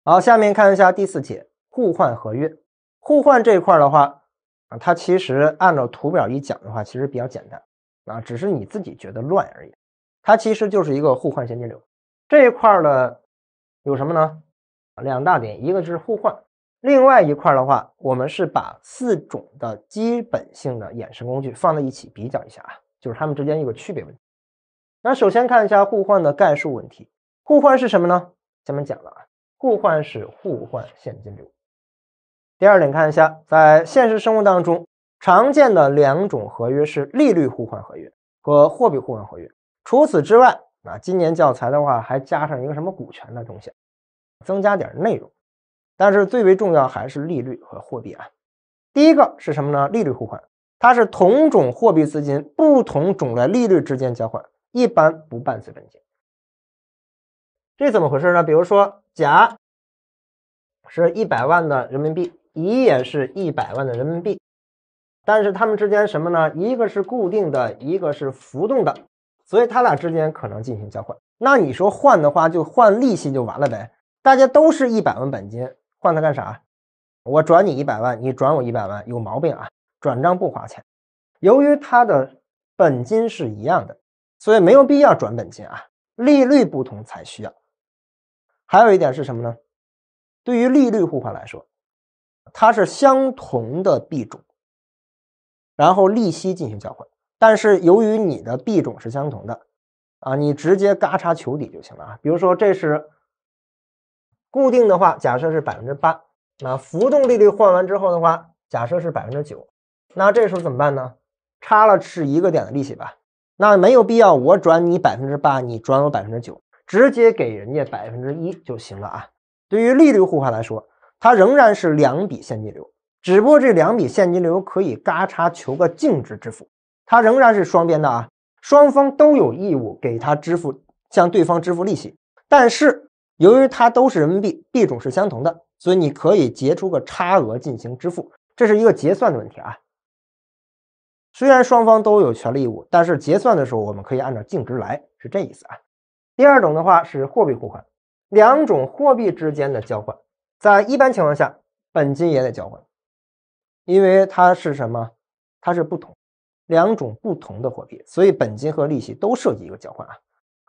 好，下面看一下第4节互换合约。互换这一块的话它其实按照图表一讲的话其实比较简单只是你自己觉得乱而已。它其实就是一个互换现金流。这一块的有什么呢？2大点，一个是互换，另外一块的话我们是把4种的基本性的衍生工具放在一起比较一下就是它们之间一个区别问题。那首先看一下互换的概述问题。互换是什么呢？前面讲了互换是互换现金流。第二点看一下，在现实生活当中常见的2种合约是利率互换合约和货币互换合约。除此之外今年教材的话还加上一个什么股权的东西，增加点内容，但是最为重要还是利率和货币第一个是什么呢？利率互换，它是同种货币资金不同种类利率之间交换，一般不伴随本金。这怎么回事呢？比如说甲是100万的人民币，乙也是100万的人民币，但是它们之间什么呢？一个是固定的，一个是浮动的，所以它俩之间可能进行交换。那你说换的话就换利息就完了呗，大家都是100万本金，换它干啥？我转你100万，你转我100万，有毛病转账不花钱。由于它的本金是一样的，所以没有必要转本金利率不同才需要。还有一点是什么呢？对于利率互换来说，它是相同的币种，然后利息进行交换，但是由于你的币种是相同的你直接嘎嚓求底就行了比如说这是固定的话，假设是 8%， 那浮动利率换完之后的话，假设是 9%， 那这时候怎么办呢？差了是1个点的利息吧，那没有必要我转你 8%， 你转我 9%， 直接给人家 1% 就行了对于利率互换来说，它仍然是2笔现金流，只不过这2笔现金流可以嘎嚓求个净值支付，它仍然是双边的双方都有义务给他支付，向对方支付利息，但是由于它都是人民币，币种是相同的，所以你可以结出个差额进行支付，这是一个结算的问题虽然双方都有权利义务，但是结算的时候我们可以按照净值来，是这意思第二种的话是货币互换，2种货币之间的交换，在一般情况下本金也得交换，因为它是什么？它是2种不同的货币，所以本金和利息都涉及一个交换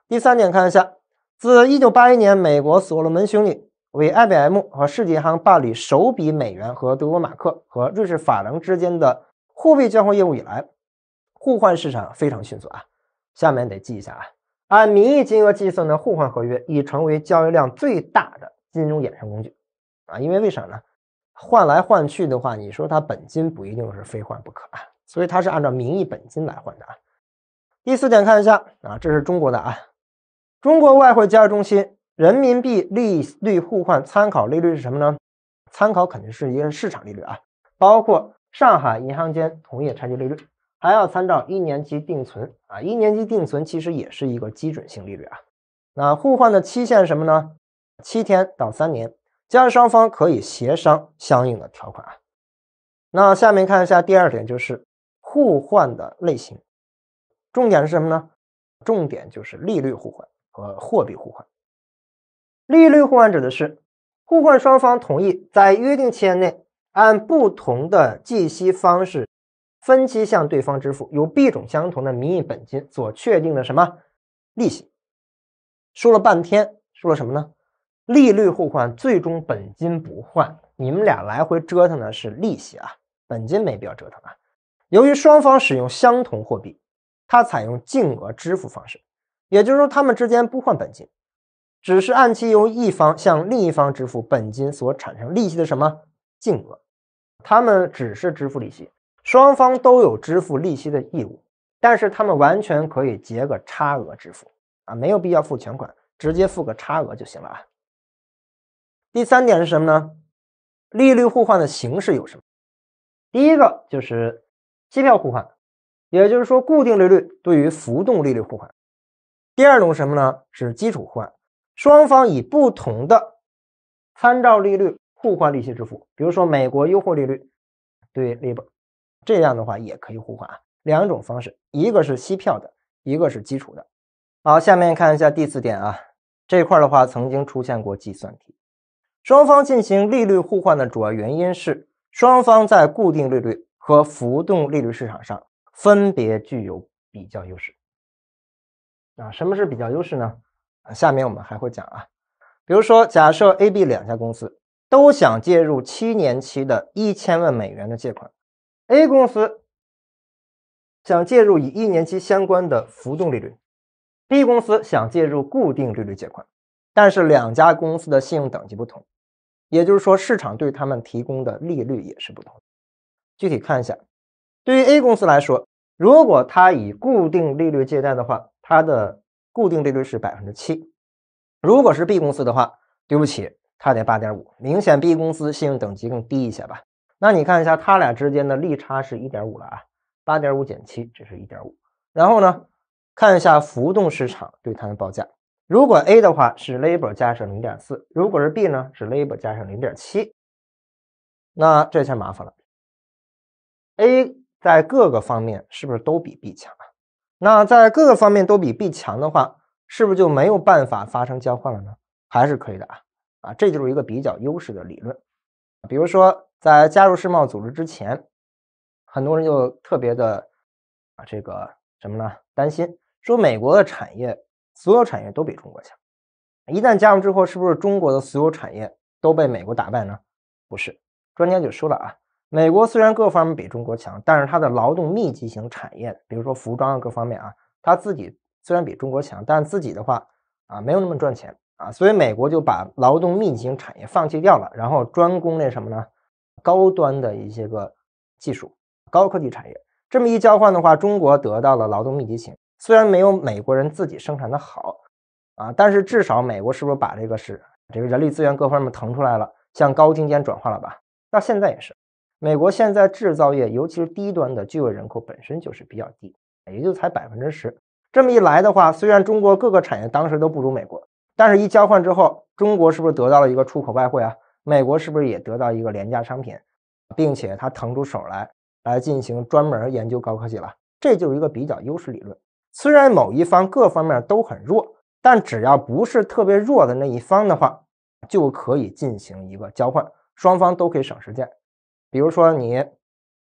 第3点看一下，自1981年美国所罗门兄弟为 IBM 和世界银行办理首笔美元和德国马克和瑞士法郎之间的货币交换业务以来，互换市场非常迅速下面得记一下按名义金额计算的互换合约已成为交易量最大的金融衍生工具因为为啥呢？换来换去的话，你说它本金不一定是非换不可所以它是按照名义本金来换的第4点看一下这是中国的中国外汇交易中心人民币利率互换参考利率是什么呢？参考肯定是一个市场利率包括上海银行间同业拆借利率，还要参照1年期定存1年期定存其实也是一个基准性利率那互换的期限是什么呢？7天到3年，交易双方可以协商相应的条款那下面看一下第2点，就是互换的类型。重点是什么呢？重点就是利率互换和货币互换。利率互换指的是互换双方同意在约定期限内按不同的计息方式分期向对方支付有币种相同的名义本金所确定的什么利息。说了半天，说了什么呢？利率互换最终本金不换，你们俩来回折腾的是利息本金没必要折腾由于双方使用相同货币，它采用净额支付方式，也就是说他们之间不换本金，只是按期由一方向另一方支付本金所产生利息的什么净额，他们只是支付利息，双方都有支付利息的义务，但是他们完全可以结个差额支付没有必要付全款，直接付个差额就行了第3点是什么呢？利率互换的形式有什么？第一个就是期票互换，也就是说固定利率对于浮动利率互换。第2种是什么呢？是基础互换，双方以不同的参照利率互换利息支付，比如说美国优惠利率对 LIBOR， 这样的话也可以互换2种方式，一个是息票的，一个是基础的。好，下面看一下第4点这一块的话曾经出现过计算题，双方进行利率互换的主要原因是，双方在固定利率和浮动利率市场上分别具有比较优势。什么是比较优势呢？下面我们还会讲啊。比如说，假设 A、B 两家公司都想借入7年期的1000万美元的借款 ，A 公司想借入以1年期相关的浮动利率 ，B 公司想借入固定利率借款，但是两家公司的信用等级不同，也就是说市场对他们提供的利率也是不同的。具体看一下，对于 A 公司来说，如果它以固定利率借贷的话，它的固定利率是 7%， 如果是 B 公司的话，对不起，它得 8.5%， 明显 B 公司信用等级更低一些吧。那你看一下它俩之间的利差是 1.5 了啊。8.5减7，这是 1.5。然后呢，看一下浮动市场对它的报价。如果 A 的话是 labor 加上 0.4， 如果是 B 呢是 labor 加上 0.7， 那这下麻烦了。A 在各个方面是不是都比 B 强啊？那在各个方面都比 B 强的话，是不是就没有办法发生交换了呢？还是可以的啊。这就是一个比较优势的理论。比如说在加入世贸组织之前，很多人就特别的这个什么呢？担心说美国的产业，所有产业都比中国强。一旦加入之后，是不是中国的所有产业都被美国打败呢？不是，专家就说了啊，美国虽然各方面比中国强，但是它的劳动密集型产业，比如说服装各方面啊，它自己虽然比中国强，但自己的话没有那么赚钱啊，所以美国就把劳动密集型产业放弃掉了，然后专攻那什么呢？高端的一些个技术。高科技产业，这么一交换的话，中国得到了劳动密集型，虽然没有美国人自己生产的好但是至少美国是不是把这个人力资源各方面腾出来了，向高精尖转化了吧？到现在也是，美国现在制造业，尤其是低端的就业人口本身就是比较低，也就才10%。这么一来的话，虽然中国各个产业当时都不如美国，但是一交换之后，中国是不是得到了一个出口外汇啊？美国是不是也得到一个廉价商品，并且它腾出手来进行专门研究高科技了？这就是一个比较优势理论。虽然某一方各方面都很弱，但只要不是特别弱的那一方的话，就可以进行一个交换，双方都可以省时间。比如说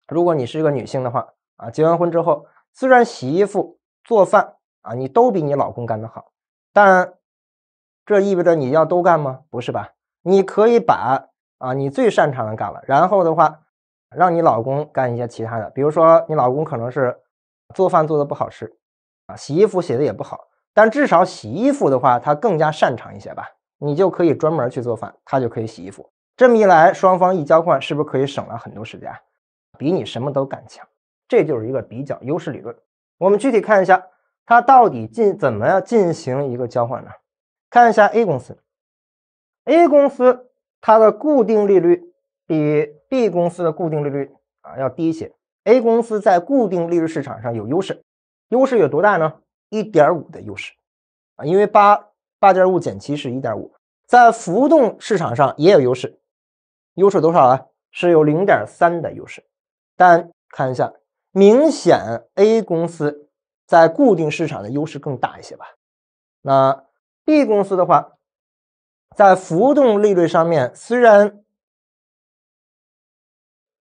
如果你是一个女性的话结完婚之后，虽然洗衣服做饭你都比你老公干得好，但这意味着你要都干吗？不是吧？你可以把你最擅长的干了，然后的话让你老公干一些其他的。比如说你老公可能是做饭做的不好吃洗衣服洗的也不好，但至少洗衣服的话他更加擅长一些吧，你就可以专门去做饭，他就可以洗衣服。这么一来，双方一交换，是不是可以省了很多时间？比你什么都干强，这就是一个比较优势理论。我们具体看一下它到底怎么样进行一个交换呢？看一下 A 公司，A 公司它的固定利率比 B 公司的固定利率要低一些。A 公司在固定利率市场上有优势，优势有多大呢？ 1.5 的优势因为8.5减7是 1.5， 在浮动市场上也有优势，优势多少啊？是有 0.3 的优势。但看一下，明显 A 公司在固定市场的优势更大一些吧。那 B 公司的话，在浮动利率上面虽然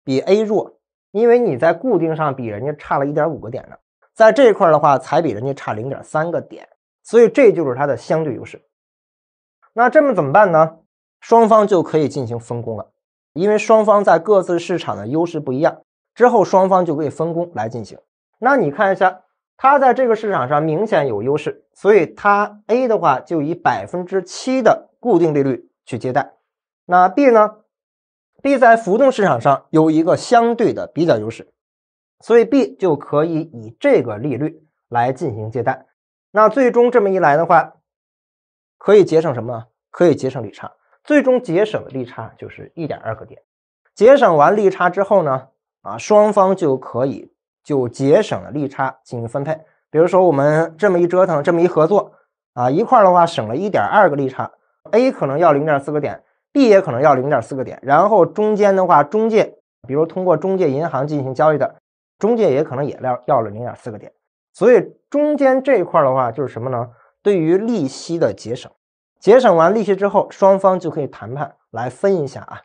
比 A 弱，因为你在固定上比人家差了 1.5 个点呢，在这一块的话才比人家差 0.3 个点，所以这就是它的相对优势。那这么怎么办呢？双方就可以进行分工了，因为双方在各自市场的优势不一样，之后双方就可以分工来进行。那你看一下，它在这个市场上明显有优势，所以它 A 的话就以 7% 的固定利率去接贷。那 B 呢？ B 在浮动市场上有一个相对的比较优势，所以 B 就可以以这个利率来进行借贷。那最终这么一来的话，可以节省什么？可以节省利差，最终节省的利差就是 1.2 个点。节省完利差之后呢双方就可以就节省的利差进行分配。比如说我们这么一折腾，这么一合作一块的话省了 1.2 个利差， A 可能要 0.4 个点， B 也可能要 0.4 个点，然后中间的话中介，比如通过中介银行进行交易的中介也可能也要了 0.4 个点。所以中间这一块的话就是什么呢？对于利息的节省，节省完利息之后，双方就可以谈判来分一下啊。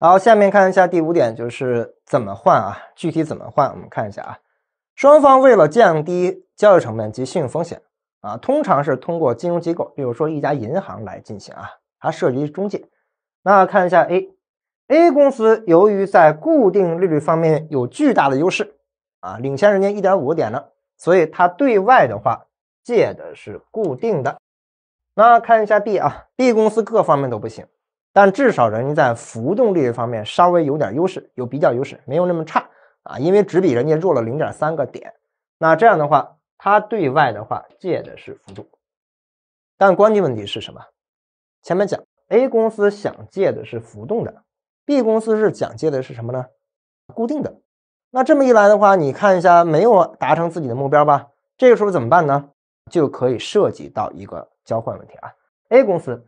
好，下面看一下第5点，就是怎么换啊？具体怎么换？我们看一下啊。双方为了降低交易成本及信用风险啊，通常是通过金融机构，比如说一家银行来进行啊，它涉及中介。那看一下 A 公司由于在固定利率方面有巨大的优势啊，领先人家 1.5个点呢，所以它对外的话借的是固定的。那看一下 B 啊 ，B 公司各方面都不行，但至少人家在浮动利率方面稍微有点优势，有比较优势，没有那么差啊，因为只比人家弱了 0.3个点。那这样的话，它对外的话借的是浮动。但关键问题是什么？前面讲 A 公司想借的是浮动的， B 公司是想借的是什么呢？固定的。那这么一来的话，你看一下没有达成自己的目标吧？这个时候怎么办呢？就可以涉及到一个交换问题啊。A 公司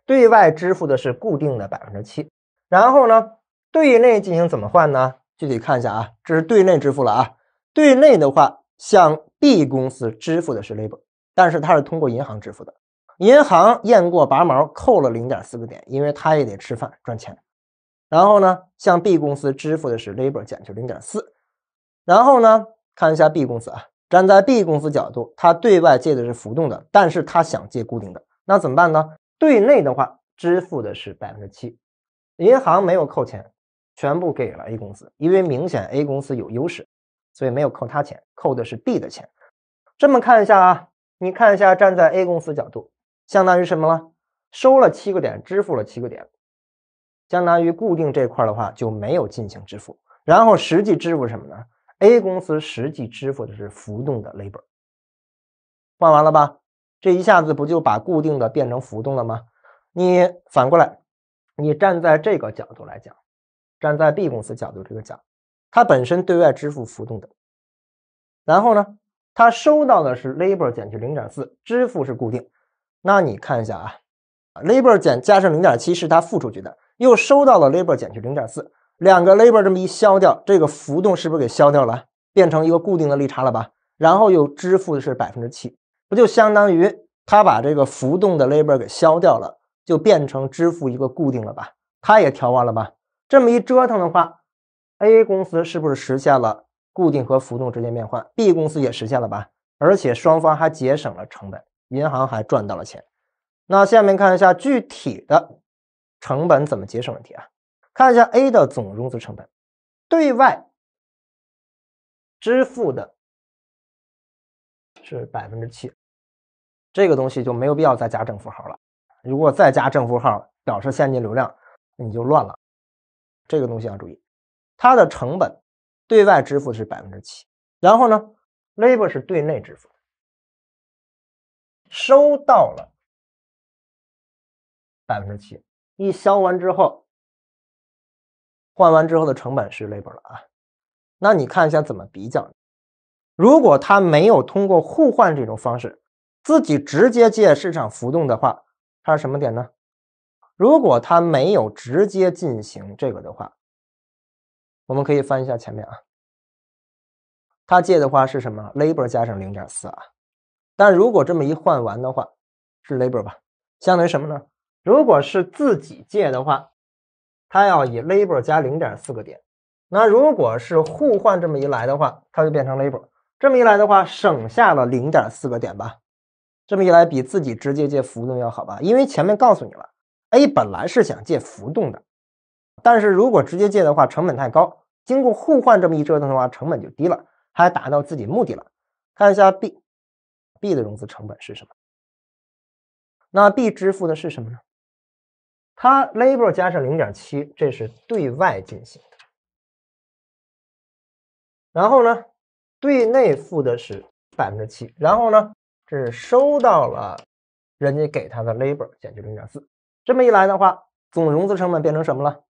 对外支付的是固定的 7%， 然后呢，对内进行怎么换呢？具体看一下啊，这是对内支付了啊。对内的话，向 B 公司支付的是 labor， 但是它是通过银行支付的。银行验过拔毛，扣了 0.4个点，因为它也得吃饭赚钱。然后呢，向 B 公司支付的是 labor 减去 0.4。然后呢，看一下 B 公司啊，站在 B 公司角度，他对外借的是浮动的，但是他想借固定的，那怎么办呢？对内的话支付的是 7%， 银行没有扣钱，全部给了 A 公司，因为明显 A 公司有优势，所以没有扣他钱，扣的是 B 的钱。这么看一下啊，你看一下站在 A 公司角度，相当于什么了？收了7个点，支付了7个点，相当于固定这块的话就没有进行支付，然后实际支付什么呢？ A 公司实际支付的是浮动的 labor。 换完了吧？这一下子不就把固定的变成浮动了吗？你反过来，你站在这个角度来讲，站在 B 公司角度这个讲，它本身对外支付浮动的，然后呢，它收到的是 labor 减去 0.4， 支付是固定。那你看一下啊， labor 加上 0.7 是它付出去的，又收到了 labor 减去 0.4， 两个 labor 这么一消掉，这个浮动是不是给消掉了，变成一个固定的利差了吧？然后又支付的是 7%， 不就相当于他把这个浮动的 labor 给消掉了，就变成支付一个固定了吧？他也调完了吧？这么一折腾的话， A 公司是不是实现了固定和浮动之间变换？ B 公司也实现了吧？而且双方还节省了成本，银行还赚到了钱。那下面看一下具体的成本怎么节省问题啊？看一下 A 的总融资成本，对外支付的是 7%， 这个东西就没有必要再加正负号了。如果再加正负号表示现金流量，你就乱了。这个东西要注意，它的成本对外支付是 7%， 然后呢 labor 是对内支付的，收到了 7%， 一消完之后，换完之后的成本是 labor 了啊。那你看一下怎么比较。如果他没有通过互换这种方式，自己直接借市场浮动的话，它是什么点呢？如果他没有直接进行这个的话，我们可以翻一下前面啊，他借的话是什么？ labor 加上 0.4 啊。但如果这么一换完的话，是 labor 吧，相当于什么呢？如果是自己借的话，他要以 labor 加 0.4 个点。那如果是互换这么一来的话，它就变成 labor， 这么一来的话省下了 0.4 个点吧。这么一来比自己直接借浮动要好吧，因为前面告诉你了， A 本来是想借浮动的，但是如果直接借的话成本太高，经过互换这么一折腾的话成本就低了，还达到自己目的了。看一下 B 的融资成本是什么？那 B 支付的是什么呢？它 labor 加上 0.7， 这是对外进行的。然后呢，对内付的是 7%， 然后呢，这是收到了人家给他的 labor 减去 0.4， 这么一来的话，总融资成本变成什么了？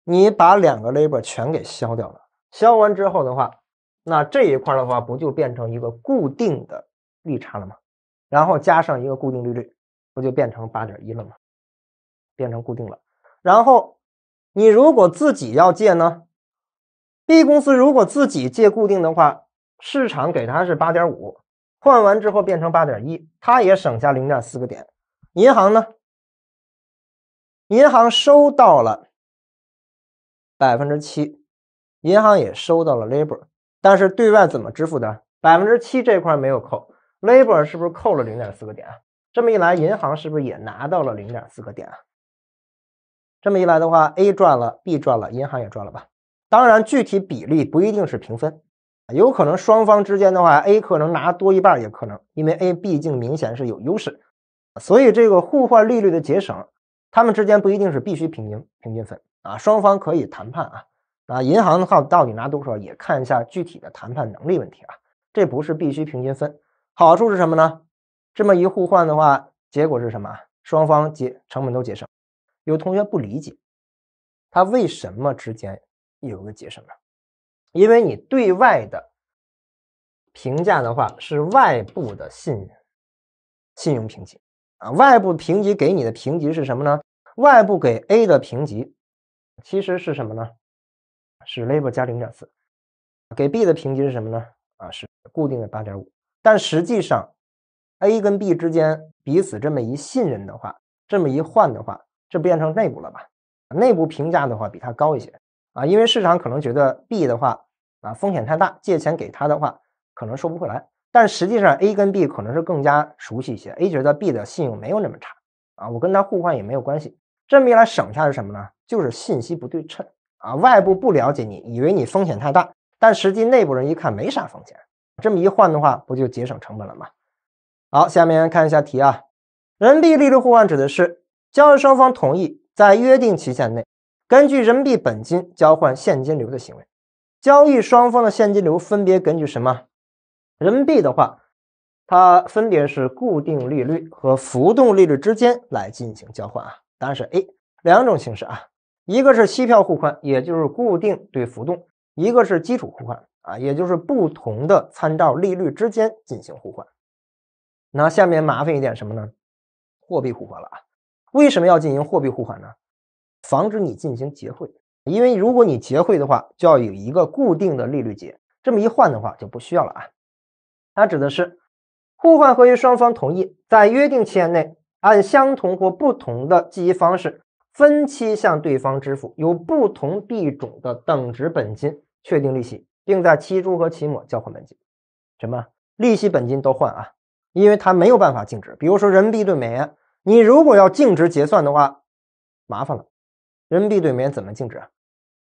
你把两个 labor 全给消掉了，消完之后的话，那这一块的话不就变成一个固定的利差了吗？然后加上一个固定利率，不就变成 8.1 了吗？变成固定了。然后你如果自己要借呢， B 公司如果自己借固定的话，市场给他是 8.5， 换完之后变成 8.1， 他也省下 0.4 个点。银行呢银行收到了7%，银行也收到了 labor， 但是对外怎么支付的？ 7% 这块没有扣， labor 是不是扣了 0.4 个点啊？这么一来，银行是不是也拿到了 0.4 个点啊？这么一来的话 ，A 赚了 ，B 赚了，银行也赚了吧？当然，具体比例不一定是平分，有可能双方之间的话 ，A 可能拿多一半也可能，因为 A 毕竟明显是有优势，所以这个互换利率的节省，他们之间不一定是必须平均分啊，双方可以谈判啊。啊，银行的话到底拿多少也看一下具体的谈判能力问题啊，这不是必须平均分。好处是什么呢？这么一互换的话，结果是什么？双方成本都节省。有同学不理解，他为什么之间有个节省呢？因为你对外的评价的话是外部的信用评级啊，外部评级给你的评级是什么呢？外部给 A 的评级其实是什么呢？是 labor 加 0.4， 给 B 的评级是什么呢？啊，是固定的 8.5， 但实际上 A 跟 B 之间彼此这么一信任的话，这么一换的话，这变成内部了吧？内部评价的话比它高一些啊，因为市场可能觉得 B 的话啊风险太大，借钱给他的话可能收不回来，但实际上 A 跟 B 可能是更加熟悉一些 ，A 觉得 B 的信用没有那么差啊，我跟他互换也没有关系，这么一来省下是什么呢？就是信息不对称啊，外部不了解你，以为你风险太大，但实际内部人一看没啥风险，这么一换的话，不就节省成本了吗？好，下面看一下题啊，人民币利率互换指的是交易双方同意在约定期限内，根据人民币本金交换现金流的行为。交易双方的现金流分别根据什么？人民币的话，它分别是固定利率和浮动利率之间来进行交换啊。答案是 A， 两种形式啊，一个是息票互换，也就是固定对浮动；一个是基础互换啊，也就是不同的参照利率之间进行互换。那下面麻烦一点什么呢？货币互换了啊。为什么要进行货币互换呢？防止你进行结汇，因为如果你结汇的话，就要有一个固定的利率结，这么一换的话就不需要了啊。它指的是互换合约双方同意在约定期限内，按相同或不同的记忆方式分期向对方支付由不同币种的等值本金确定利息，并在期初和期末交换本金。什么？利息本金都换啊，因为它没有办法净值。比如说人民币兑美元，你如果要净值结算的话，麻烦了。人民币兑美元怎么净值啊？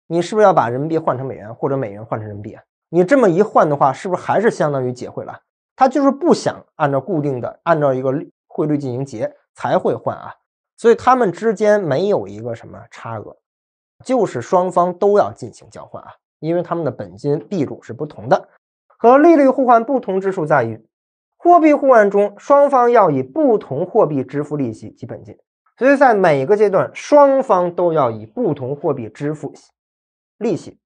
你是不是要把人民币换成美元，或者美元换成人民币啊？你这么一换的话，是不是还是相当于结汇了？他就是不想按照固定的，按照一个汇率进行结才会换啊。所以他们之间没有一个什么差额，就是双方都要进行交换啊，因为他们的本金币种是不同的。和利率互换不同之处在于，货币互换中双方要以不同货币支付利息及本金，所以在每个阶段双方都要以不同货币支付利息、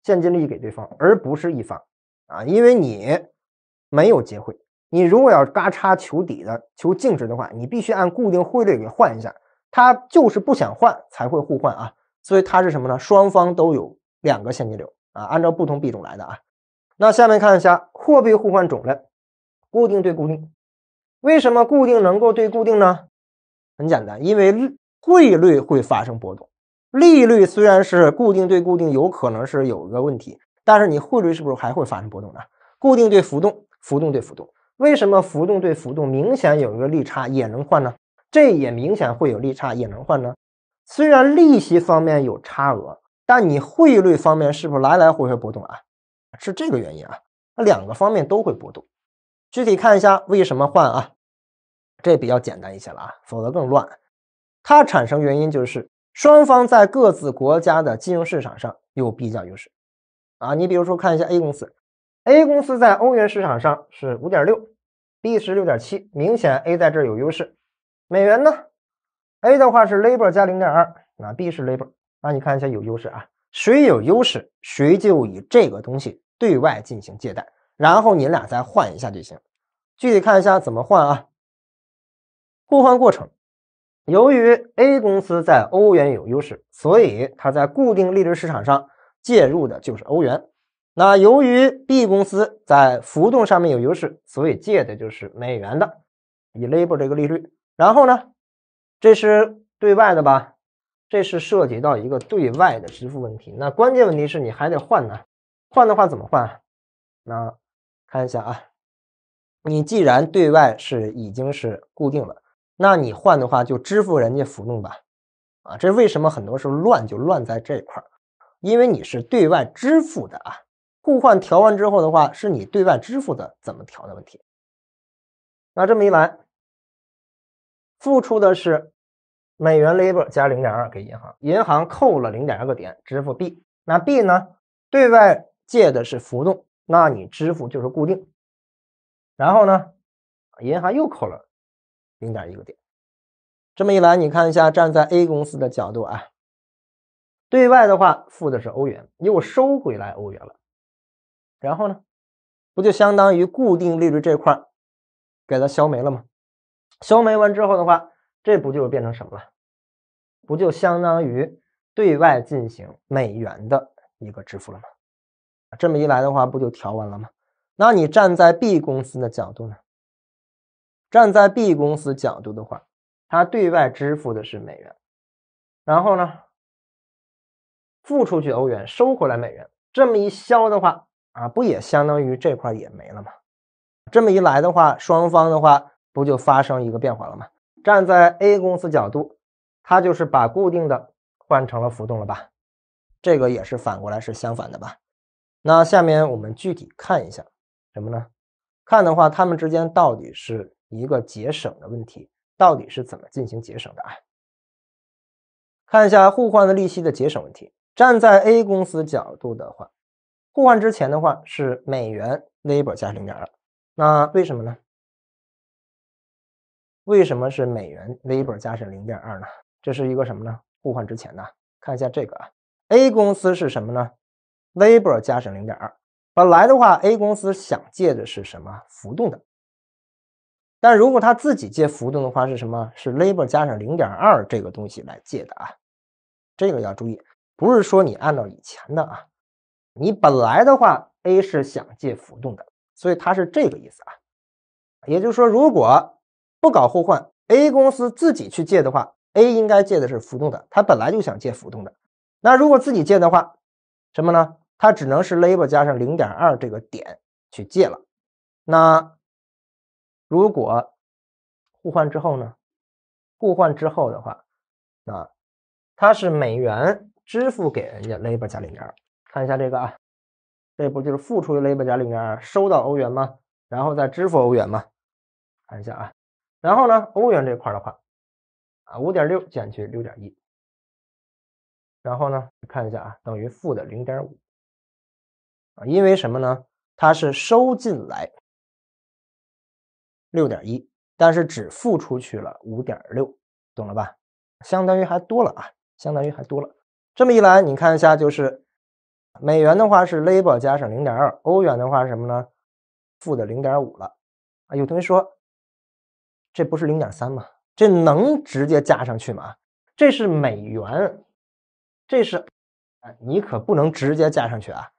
现金利益给对方，而不是一方啊，因为你没有结汇，你如果要嘎叉求底的求净值的话，你必须按固定汇率给换一下，他就是不想换才会互换啊，所以它是什么呢？双方都有两个现金流啊，按照不同币种来的啊。那下面看一下货币互换种类，固定对固定。为什么固定能够对固定呢？很简单，因为汇率会发生波动，利率虽然是固定对固定，有可能是有个问题，但是你汇率是不是还会发生波动呢？固定对浮动，浮动对浮动。为什么浮动对浮动明显有一个利差也能换呢？这也明显会有利差也能换呢？虽然利息方面有差额，但你汇率方面是不是来来回回波动啊？是这个原因啊，两个方面都会波动。具体看一下为什么换啊？这比较简单一些了啊，否则更乱。它产生原因就是双方在各自国家的金融市场上有比较优势啊。你比如说看一下 A 公司 ，A 公司在欧元市场上是 5.6，B 是 6.7， 明显 A 在这儿有优势。美元呢 ，A 的话是 labor 加 0.2， 那 B 是 labor， 那你看一下有优势啊，谁有优势谁就以这个东西对外进行借贷，然后你俩再换一下就行。具体看一下怎么换啊？互换过程，由于 A 公司在欧元有优势，所以它在固定利率市场上介入的就是欧元。那由于 B 公司在浮动上面有优势，所以借的就是美元的，以 labor 这个利率。然后呢，这是对外的吧？这是涉及到一个对外的支付问题。那关键问题是你还得换呢，换的话怎么换？那看一下啊，你既然对外已经是固定了，那你换的话就支付人家浮动吧。啊，这为什么很多时候乱就乱在这块儿？因为你是对外支付的啊，互换调完之后的话，是你对外支付的怎么调的问题。那这么一来，付出的是美元 labor 加 0.2 给银行，银行扣了 0.2 个点支付 B， 那 B 呢，对外借的是浮动，那你支付就是固定，然后呢，银行又扣了 0.1 个点。这么一来，你看一下，站在 A 公司的角度啊，对外的话付的是欧元，又收回来欧元了，然后呢，不就相当于固定利率这块给它消没了吗？消没完之后的话，这不就变成什么了？不就相当于对外进行美元的一个支付了吗？这么一来的话，不就调完了吗？那你站在 B 公司的角度呢？站在 B 公司角度的话，它对外支付的是美元，然后呢，付出去欧元，收回来美元，这么一消的话啊，不也相当于这块也没了吗？这么一来的话，双方的话不就发生一个变化了吗？站在 A 公司角度，它就是把固定的换成了浮动了吧？这个也是反过来是相反的吧？那下面我们具体看一下什么呢？看的话，它们之间到底是一个节省的问题，到底是怎么进行节省的啊？看一下互换的利息的节省问题。站在 A 公司角度的话，互换之前的话是美元 labor 加 0.2， 那为什么呢？为什么是美元 labor 加上 0.2 呢？这是一个什么呢？互换之前呢？看一下这个啊 ，A 公司是什么呢？ labor 加上 0.2， 本来的话 A 公司想借的是什么？浮动的，但如果他自己借浮动的话是什么？是 labor 加上 0.2 这个东西来借的啊，这个要注意，不是说你按照以前的啊，你本来的话 A 是想借浮动的，所以它是这个意思啊。也就是说，如果不搞互换 ，A 公司自己去借的话 ，A 应该借的是浮动的，他本来就想借浮动的。那如果自己借的话，什么呢？他只能是 labor 加上 0.2 这个点去借了。那如果互换之后呢？互换之后的话，那它是美元支付给人家 labor 加 0.2， 看一下这个啊，这不就是付出 labor 加 0.2 收到欧元吗？然后再支付欧元吗？看一下啊，然后呢，欧元这块的话啊 5.6 减去 6.1， 然后呢看一下啊，等于负的 0.5 啊，因为什么呢？它是收进来 6.1， 但是只付出去了 5.6， 懂了吧？相当于还多了啊，相当于还多了。这么一来，你看一下，就是美元的话是 labor 加上 0.2， 欧元的话是什么呢？负的 0.5 了啊。有同学说，这不是 0.3 吗？这能直接加上去吗？这是美元，这是你可不能直接加上去啊！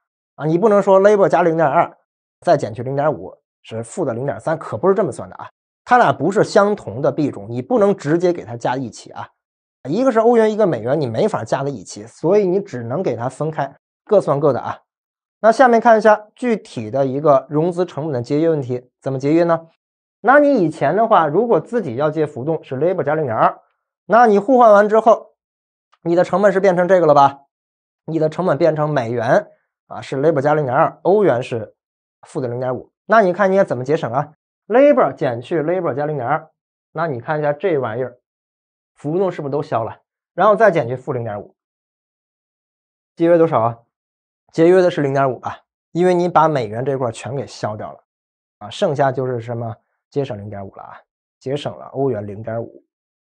你不能说 labor 加 0.2 再减去 0.5 是负的 0.3， 可不是这么算的啊！它俩不是相同的币种，你不能直接给它加一起啊！一个是欧元，一个美元，你没法加在一起，所以你只能给它分开，各算各的啊。那下面看一下具体的一个融资成本的节约问题，怎么节约呢？那你以前的话，如果自己要借浮动是 labor 加 0.2， 那你互换完之后，你的成本是变成这个了吧？你的成本变成美元啊是 labor 加 0.2， 欧元是负的 0.5， 那你看你也怎么节省啊？ labor 减去 labor 加 0.2， 那你看一下这玩意儿浮动是不是都消了？然后再减去负 0.5， 节约多少啊？节约的是 0.5 吧，因为你把美元这块全给消掉了啊，剩下就是什么节省 0.5 了啊，节省了欧元 0.5。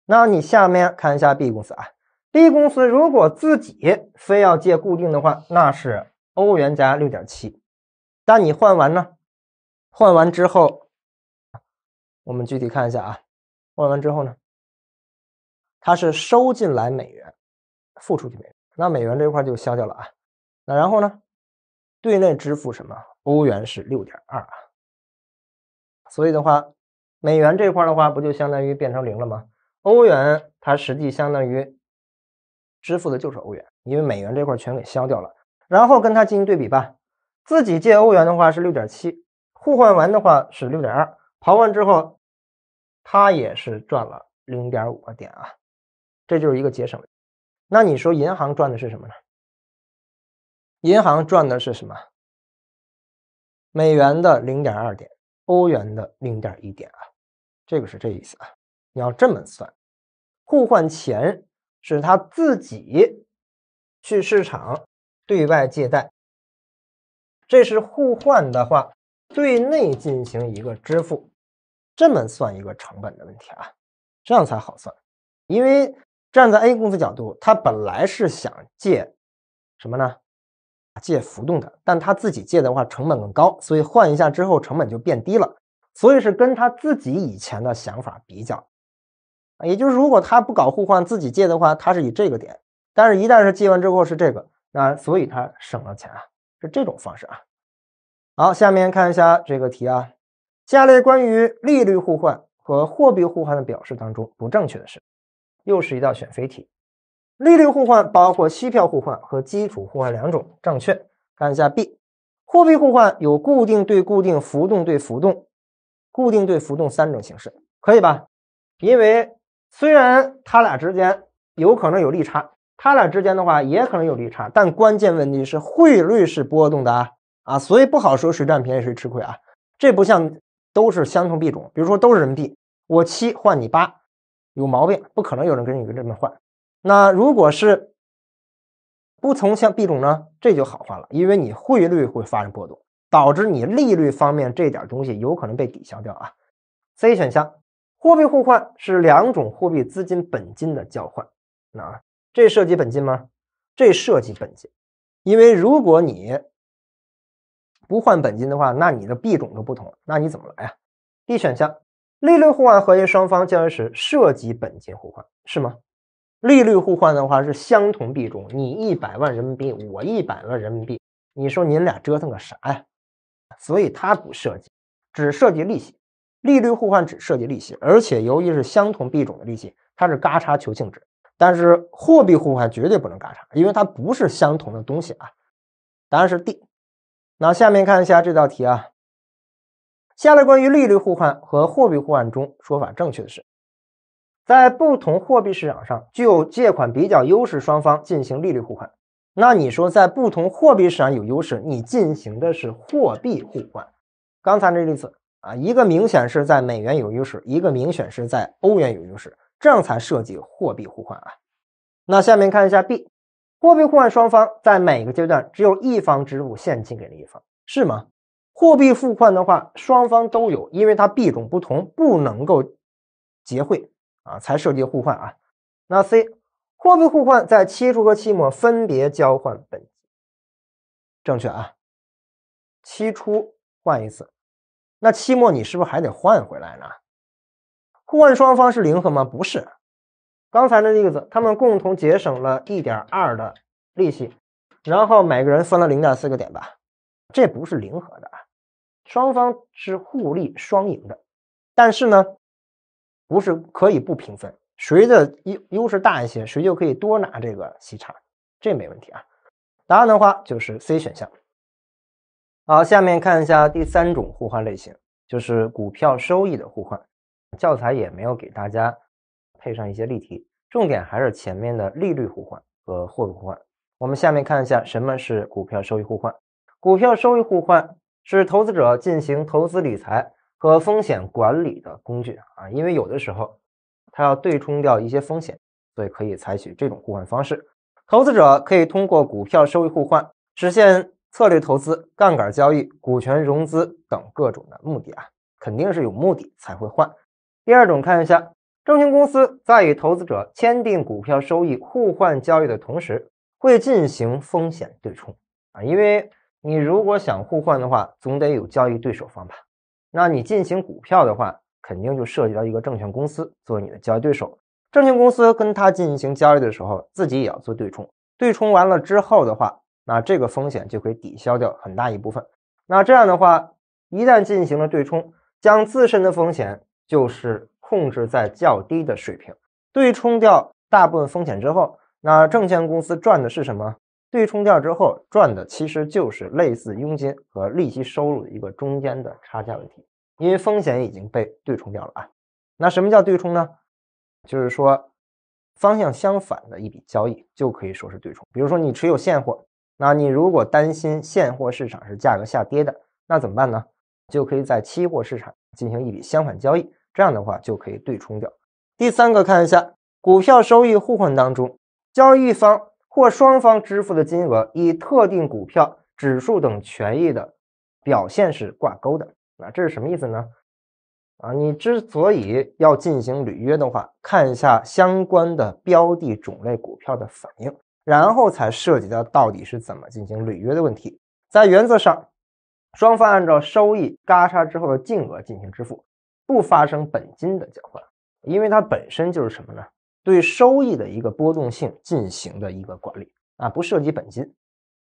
那你下面看一下 B 公司啊， B 公司如果自己非要借固定的话，那是欧元加 6.7， 但你换完呢？换完之后我们具体看一下啊，换完之后呢，它是收进来美元，付出去美元，那美元这块就消掉了啊。那然后呢，对内支付什么？欧元是 6.2 啊，所以的话，美元这块的话不就相当于变成0了吗？欧元它实际相当于支付的就是欧元，因为美元这块全给消掉了。然后跟它进行对比吧，自己借欧元的话是 6.7， 互换完的话是 6.2， 刨完之后它也是赚了 0.5 个点啊，这就是一个节省。那你说银行赚的是什么呢？银行赚的是什么？美元的 0.2 点，欧元的 0.1 点啊，这个是这意思啊。你要这么算，互换钱是他自己去市场对外借贷，这是互换的话对内进行一个支付，这么算一个成本的问题啊，这样才好算。因为站在 A 公司角度，他本来是想借什么呢？借浮动的，但他自己借的话成本更高，所以换一下之后成本就变低了，所以是跟他自己以前的想法比较。也就是如果他不搞互换自己借的话，他是以这个点，但是一旦是借完之后是这个，那所以他省了钱啊，是这种方式啊。好，下面看一下这个题啊，下列关于利率互换和货币互换的表示当中不正确的是，又是一道选非题。利率互换包括息票互换和基础互换两种，正确。看一下 B， 货币互换有固定对固定、浮动对浮动、固定对浮动三种形式，可以吧？因为虽然它俩之间有可能有利差，它俩之间的话也可能有利差，但关键问题是汇率是波动的啊，所以不好说谁占便宜谁吃亏啊。这不像都是相同币种，比如说都是人民币，我7换你8，有毛病，不可能有人跟你这么换。那如果是不同像币种呢，这就好换了，因为你汇率会发生波动，导致你利率方面这点东西有可能被抵消掉啊。C 选项，货币互换是两种货币资金本金的交换，那这涉及本金吗？这涉及本金，因为如果你不换本金的话，那你的币种都不同，那你怎么来啊？ D 选项，利率互换合约双方交易时涉及本金互换，是吗？利率互换的话是相同币种，你100万人民币，我100万人民币，你说您俩折腾个啥呀？所以它不涉及，只涉及利息。利率互换只涉及利息，而且由于是相同币种的利息，它是嘎差求性质。但是货币互换绝对不能嘎差，因为它不是相同的东西啊。答案是 D。那下面看一下这道题啊，下列关于利率互换和货币互换中说法正确的是，在不同货币市场上具有借款比较优势双方进行利率互换。那你说在不同货币市场有优势，你进行的是货币互换。刚才这例子啊，一个明显是在美元有优势，一个明显是在欧元有优势，这样才涉及货币互换啊。那下面看一下 B， 货币互换双方在每个阶段只有一方支付现金给另一方，是吗？货币互换的话双方都有，因为它币种不同不能够结汇啊，才涉及互换啊。那 C， 货币互换在期初和期末分别交换本金，正确啊。期初换一次，那期末你是不是还得换回来呢？互换双方是零和吗？不是。刚才的例子，他们共同节省了 1.2 的利息，然后每个人分了 0.4 个点吧，这不是零和的啊。双方是互利双赢的，但是呢，不是可以不平分，谁的优势大一些，谁就可以多拿这个息差，这没问题啊。答案的话就是 C 选项。好，下面看一下第3种互换类型，就是股票收益的互换。教材也没有给大家配上一些例题，重点还是前面的利率互换和货币互换。我们下面看一下什么是股票收益互换。股票收益互换是投资者进行投资理财和风险管理的工具啊，因为有的时候它要对冲掉一些风险，所以可以采取这种互换方式。投资者可以通过股票收益互换实现策略投资、杠杆交易、股权融资等各种的目的啊，肯定是有目的才会换。第2种看一下，证券公司在与投资者签订股票收益互换交易的同时，会进行风险对冲啊，因为你如果想互换的话，总得有交易对手方吧？那你进行股票的话，肯定就涉及到一个证券公司作为你的交易对手。证券公司跟他进行交易的时候，自己也要做对冲。对冲完了之后的话，那这个风险就可以抵消掉很大一部分。那这样的话，一旦进行了对冲，将自身的风险就是控制在较低的水平，对冲掉大部分风险之后，那证券公司赚的是什么？对冲掉之后赚的其实就是类似佣金和利息收入的一个中间的差价问题，因为风险已经被对冲掉了啊。那什么叫对冲呢？就是说方向相反的一笔交易就可以说是对冲。比如说你持有现货，那你如果担心现货市场是价格下跌的，那怎么办呢？就可以在期货市场进行一笔相反交易，这样的话就可以对冲掉。第三个，看一下股票收益互换当中，交易方或双方支付的金额与特定股票、指数等权益的表现是挂钩的。那这是什么意思呢？你之所以要进行履约的话，看一下相关的标的种类股票的反应，然后才涉及到底是怎么进行履约的问题。在原则上，双方按照收益嘎杀之后的净额进行支付，不发生本金的交换，因为它本身就是什么呢？对收益的一个波动性进行的一个管理不涉及本金。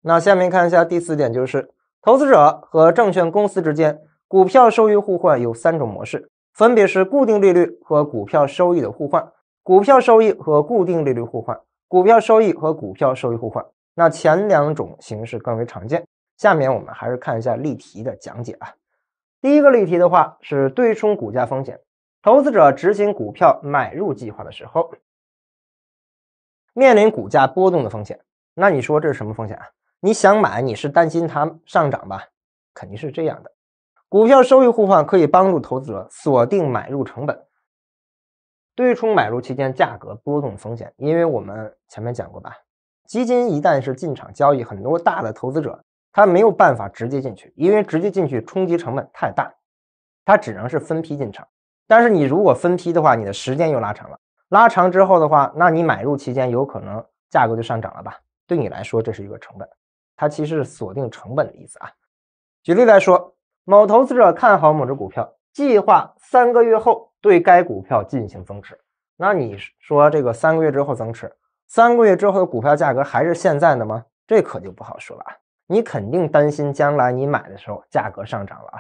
那下面看一下第四点，就是投资者和证券公司之间股票收益互换有3种模式，分别是固定利率和股票收益的互换、股票收益和固定利率互换、股票收益和股票收益互换。那前2种形式更为常见。下面我们还是看一下例题的讲解啊。第一个例题的话是对冲股价风险，投资者执行股票买入计划的时候，面临股价波动的风险。那你说这是什么风险啊？你想买，你是担心它上涨吧？肯定是这样的。股票收益互换可以帮助投资者锁定买入成本，对冲买入期间价格波动风险。因为我们前面讲过吧，基金一旦是进场交易，很多大的投资者他没有办法直接进去，因为直接进去冲击成本太大，他只能是分批进场。但是你如果分批的话，你的时间又拉长了，拉长之后的话，那你买入期间有可能价格就上涨了吧？对你来说这是一个成本，它其实是锁定成本的意思啊。举例来说，某投资者看好某只股票，计划3个月后对该股票进行增持。那你说这个3个月之后增持，3个月之后的股票价格还是现在的吗？这可就不好说了啊。你肯定担心将来你买的时候价格上涨了啊，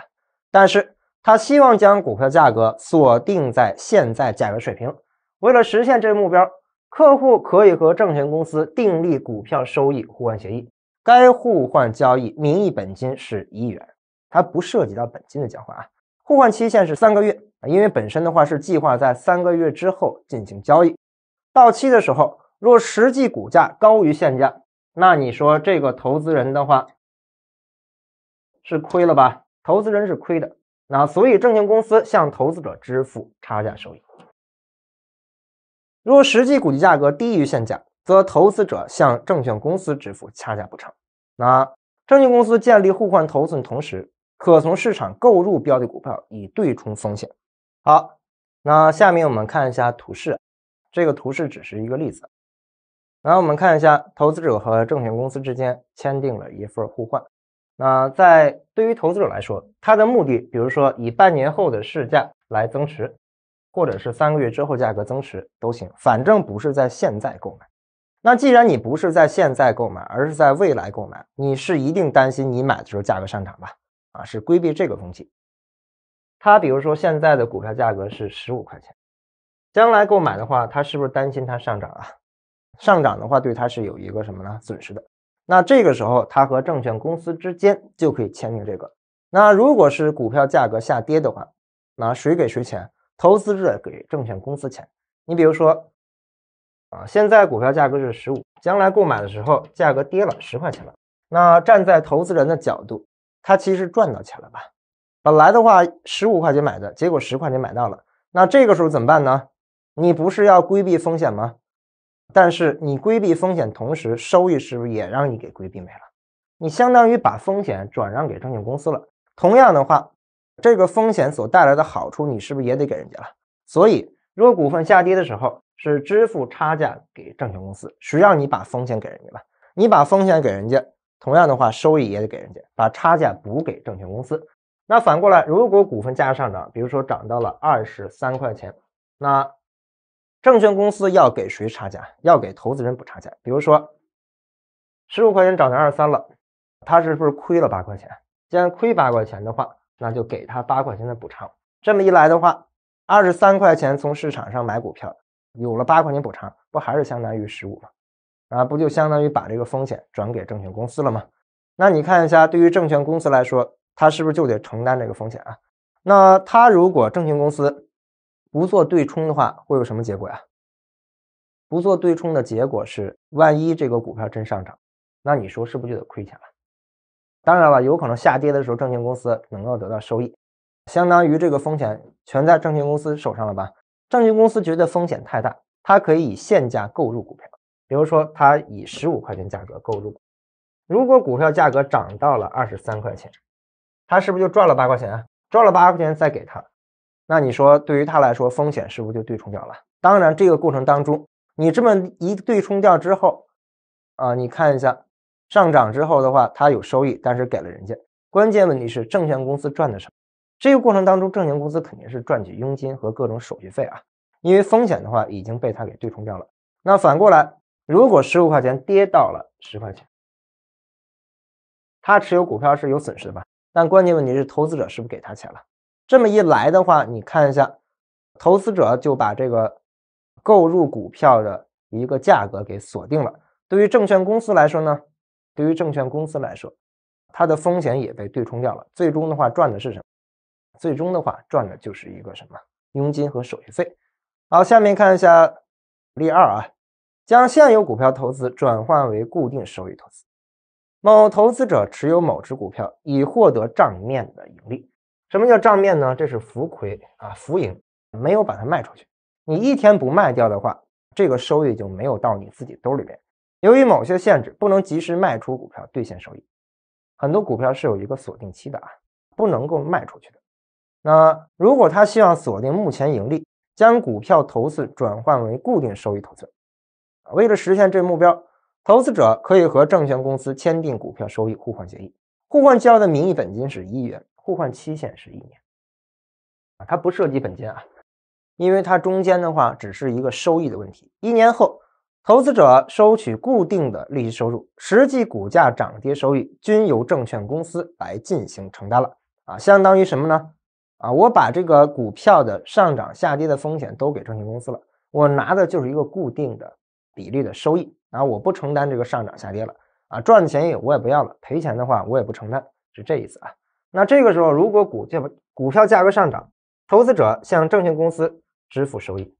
但是他希望将股票价格锁定在现在价格水平。为了实现这个目标，客户可以和证券公司订立股票收益互换协议，该互换交易名义本金是1亿元，它不涉及到本金的交换啊。互换期限是3个月，因为本身的话是计划在3个月之后进行交易。到期的时候，若实际股价高于现价，那你说这个投资人的话是亏了吧？投资人是亏的，那所以证券公司向投资者支付差价收益。若实际股价格低于现价，则投资者向证券公司支付差价补偿。那证券公司建立互换头寸同时，可从市场购入标的股票以对冲风险。好，那下面我们看一下图示，这个图示只是一个例子。然后我们看一下投资者和证券公司之间签订了一份互换。那对于投资者来说，他的目的比如说以半年后的市价来增持，或者是3个月之后价格增持都行，反正不是在现在购买。那既然你不是在现在购买，而是在未来购买，你是一定担心你买的时候价格上涨吧？是规避这个风险。他比如说现在的股票价格是15块钱，将来购买的话，他是不是担心它上涨啊？上涨的话对他是有一个什么呢？损失的。那这个时候他和证券公司之间就可以签订这个。那如果是股票价格下跌的话，那谁给谁钱？投资者给证券公司钱。你比如说现在股票价格是15，将来购买的时候价格跌了10块钱了，那站在投资人的角度，他其实赚到钱了吧？本来的话15块钱买的，结果10块钱买到了，那这个时候怎么办呢？你不是要规避风险吗？但是你规避风险同时，收益是不是也让你给规避没了？你相当于把风险转让给证券公司了。同样的话，这个风险所带来的好处，你是不是也得给人家了？所以如果股份下跌的时候，是支付差价给证券公司，谁让你把风险给人家了？你把风险给人家，同样的话收益也得给人家，把差价补给证券公司。那反过来，如果股份价格上涨，比如说涨到了23块钱，那证券公司要给谁差价？要给投资人补差价。比如说15块钱涨到23了，他是不是亏了8块钱？既然亏8块钱的话，那就给他8块钱的补偿。这么一来的话，23块钱从市场上买股票，有了8块钱补偿，不还是相当于15吗？不就相当于把这个风险转给证券公司了吗？那你看一下，对于证券公司来说，它是不是就得承担这个风险啊？那它如果证券公司不做对冲的话，会有什么结果呀？不做对冲的结果是，万一这个股票真上涨，那你说是不是就得亏钱了？当然了，有可能下跌的时候，证券公司能够得到收益，相当于这个风险全在证券公司手上了吧？证券公司觉得风险太大，它可以以现价购入股票，比如说它以15块钱价格购入，如果股票价格涨到了23块钱，它是不是就赚了8块钱啊？赚了8块钱再给他，那你说对于他来说，风险是不是就对冲掉了？当然，这个过程当中，你这么一对冲掉之后，你看一下上涨之后的话，它有收益，但是给了人家。关键问题是证券公司赚的什么？这个过程当中，证券公司肯定是赚取佣金和各种手续费啊，因为风险的话已经被他给对冲掉了。那反过来，如果15块钱跌到了10块钱，他持有股票是有损失的吧？但关键问题是投资者是不是给他钱了？这么一来的话，你看一下，投资者就把这个购入股票的一个价格给锁定了。对于证券公司来说呢，它的风险也被对冲掉了。最终的话赚的是什么？最终的话赚的就是一个什么？佣金和手续费。好，下面看一下例2啊，将现有股票投资转换为固定收益投资。某投资者持有某只股票，以获得账面的盈利。什么叫账面呢？这是浮亏浮盈，没有把它卖出去。你一天不卖掉的话，这个收益就没有到你自己兜里边。由于某些限制，不能及时卖出股票兑现收益。很多股票是有一个锁定期的不能够卖出去的。那如果他希望锁定目前盈利，将股票投资转换为固定收益投资。为了实现这个目标，投资者可以和证券公司签订股票收益互换协议，互换交的名义本金是1元，互换期限是1年。它不涉及本金因为它中间的话只是一个收益的问题。1年后，投资者收取固定的利息收入，实际股价涨跌收益均由证券公司来进行承担了相当于什么呢？我把这个股票的上涨下跌的风险都给证券公司了，我拿的就是一个固定的比例的收益我不承担这个上涨下跌了赚的钱我也不要了，赔钱的话我也不承担，是这意思那这个时候如果股票价格上涨，投资者向证券公司支付收益，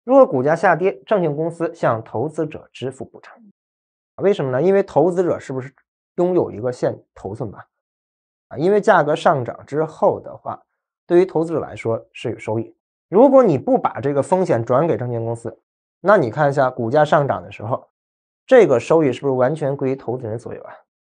如果股价下跌，证券公司向投资者支付补偿。为什么呢？因为投资者是不是拥有一个现头寸吧因为价格上涨之后的话，对于投资者来说是有收益。如果你不把这个风险转给证券公司，那你看一下股价上涨的时候，这个收益是不是完全归投资人所有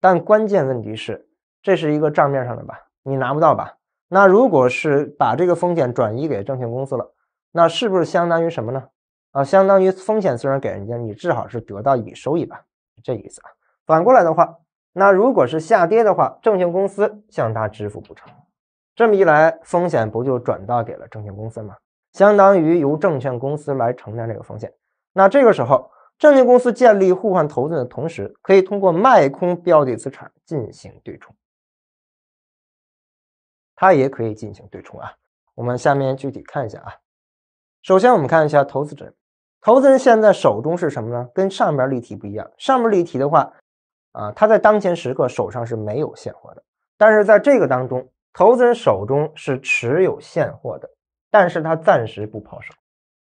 但关键问题是，这是一个账面上的吧，你拿不到吧？那如果是把这个风险转移给证券公司了，那是不是相当于什么呢？相当于风险虽然给人家，你至少是得到一笔收益吧，这意思反过来的话，那如果是下跌的话，证券公司向他支付补偿，这么一来，风险不就转到给了证券公司吗？相当于由证券公司来承担这个风险。那这个时候，证券公司建立互换头寸的同时，可以通过卖空标的资产进行对冲。它也可以进行对冲我们下面具体看一下首先我们看一下投资人，投资人现在手中是什么呢？跟上边例题不一样，上面例题的话他在当前时刻手上是没有现货的，但是在这个当中，投资人手中是持有现货的，但是他暂时不抛售。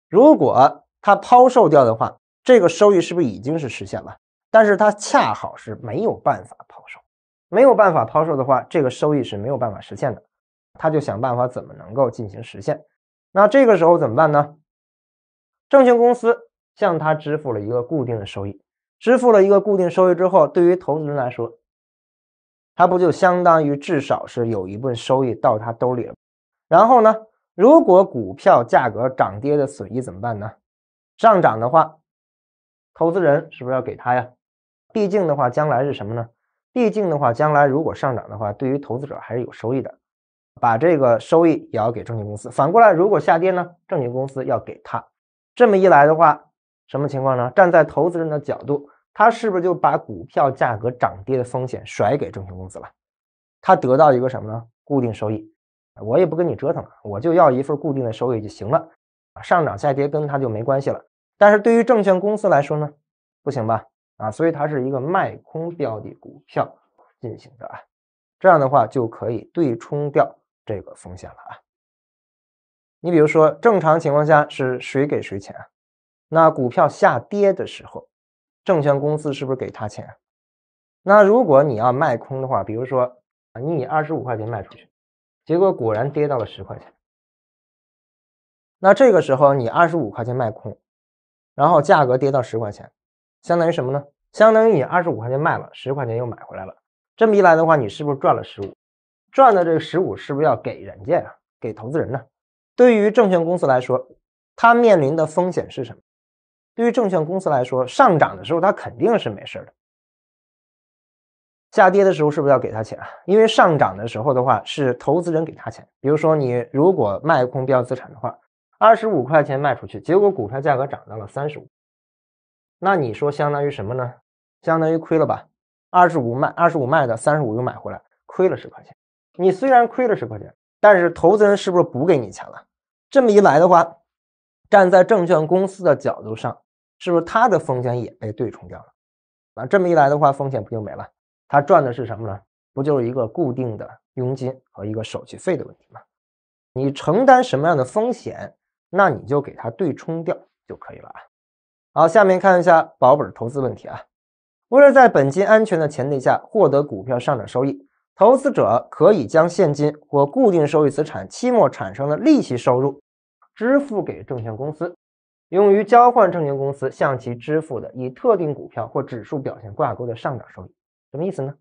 如果他抛售掉的话，这个收益是不是已经是实现了？但是他恰好是没有办法抛售，没有办法抛售的话，这个收益是没有办法实现的，他就想办法怎么能够进行实现。那这个时候怎么办呢？证券公司向他支付了一个固定的收益，支付了一个固定收益之后，对于投资人来说，他不就相当于至少是有一部分收益到他兜里了？然后呢，如果股票价格涨跌的损益怎么办呢？上涨的话，投资人是不是要给他呀？毕竟的话，将来是什么呢？毕竟的话，将来如果上涨的话，对于投资者还是有收益的，把这个收益也要给证券公司。反过来，如果下跌呢，证券公司要给他。这么一来的话，什么情况呢？站在投资人的角度，他是不是就把股票价格涨跌的风险甩给证券公司了？他得到一个什么呢？固定收益。我也不跟你折腾了，我就要一份固定的收益就行了，上涨下跌跟他就没关系了。但是对于证券公司来说呢，不行吧？所以它是一个卖空标的股票进行的这样的话就可以对冲掉这个风险了你比如说正常情况下是谁给谁钱那股票下跌的时候，证券公司是不是给他钱那如果你要卖空的话，比如说你以25块钱卖出去，结果果然跌到了10块钱，那这个时候你25块钱卖空，然后价格跌到10块钱，相当于什么呢？相当于你25块钱卖了，10块钱又买回来了。这么一来的话，你是不是赚了15？赚的这个15是不是要给人家呀？给投资人呢？对于证券公司来说，它面临的风险是什么？对于证券公司来说，上涨的时候它肯定是没事的，下跌的时候是不是要给他钱因为上涨的时候的话是投资人给他钱。比如说你如果卖空标的资产的话，25块钱卖出去，结果股票价格涨到了35，那你说相当于什么呢？相当于亏了吧？25卖的，35又买回来，亏了10块钱。你虽然亏了10块钱，但是投资人是不是补给你钱了？这么一来的话，站在证券公司的角度上，是不是他的风险也被对冲掉了？这么一来的话，风险不就没了？他赚的是什么呢？不就是一个固定的佣金和一个手续费的问题吗？你承担什么样的风险，那你就给它对冲掉就可以了好，下面看一下保本投资问题为了在本金安全的前提下获得股票上涨收益，投资者可以将现金或固定收益资产期末产生的利息收入支付给证券公司，用于交换证券公司向其支付的以特定股票或指数表现挂钩的上涨收益。什么意思呢？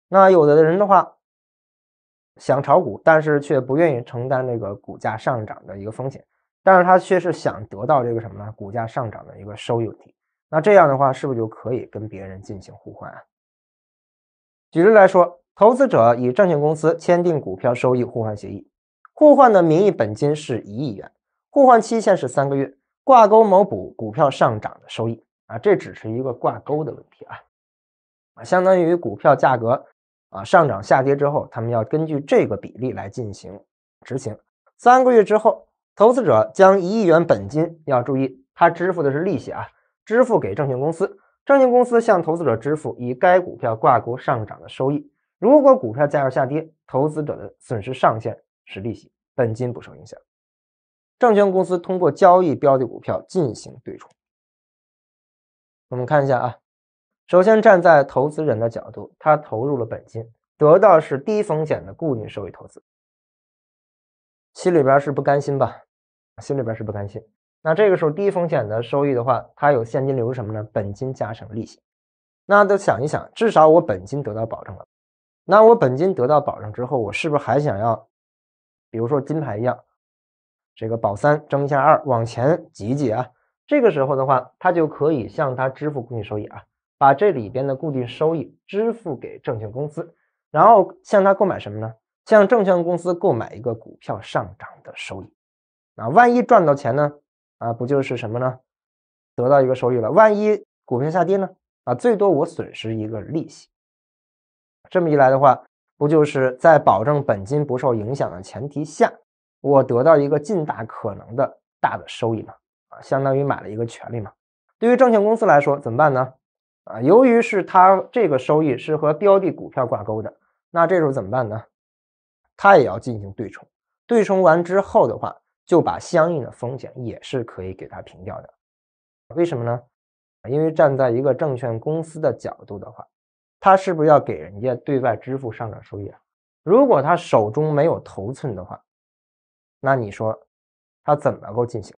那有的人的话想炒股，但是却不愿意承担这个股价上涨的一个风险，但是他却是想得到这个什么呢？股价上涨的一个收益问题。那这样的话是不是就可以跟别人进行互换举例来说，投资者与证券公司签订股票收益互换协议，互换的名义本金是1亿元，互换期限是3个月，挂钩某股票上涨的收益这只是一个挂钩的问题相当于股票价格上涨下跌之后，他们要根据这个比例来进行执行。3个月之后，投资者将1亿元本金，要注意他支付的是利息支付给证券公司，证券公司向投资者支付以该股票挂钩上涨的收益。如果股票价格下跌，投资者的损失上限是利息，本金不受影响。证券公司通过交易标的股票进行对冲。我们看一下首先站在投资人的角度，他投入了本金，得到是低风险的固定收益投资，心里边是不甘心吧？心里边是不甘心。那这个时候低风险的收益的话，它有现金流什么呢？本金加上利息。那都想一想，至少我本金得到保证了。那我本金得到保证之后，我是不是还想要，比如说金牌一样，这个保3争一下2，往前挤一挤这个时候的话，他就可以向他支付固定收益把这里边的固定收益支付给证券公司，然后向他购买什么呢？向证券公司购买一个股票上涨的收益。万一赚到钱呢？不就是什么呢？得到一个收益了。万一股票下跌呢？最多我损失一个利息。这么一来的话，不就是在保证本金不受影响的前提下，我得到一个尽大可能的大的收益嘛？相当于买了一个权利嘛。对于证券公司来说怎么办呢？由于是它这个收益是和标的股票挂钩的，那这时候怎么办呢？它也要进行对冲。对冲完之后的话，就把相应的风险也是可以给它平掉的。为什么呢？因为站在一个证券公司的角度的话，他是不是要给人家对外支付上涨收益如果他手中没有头寸的话，那你说他怎么能够进行？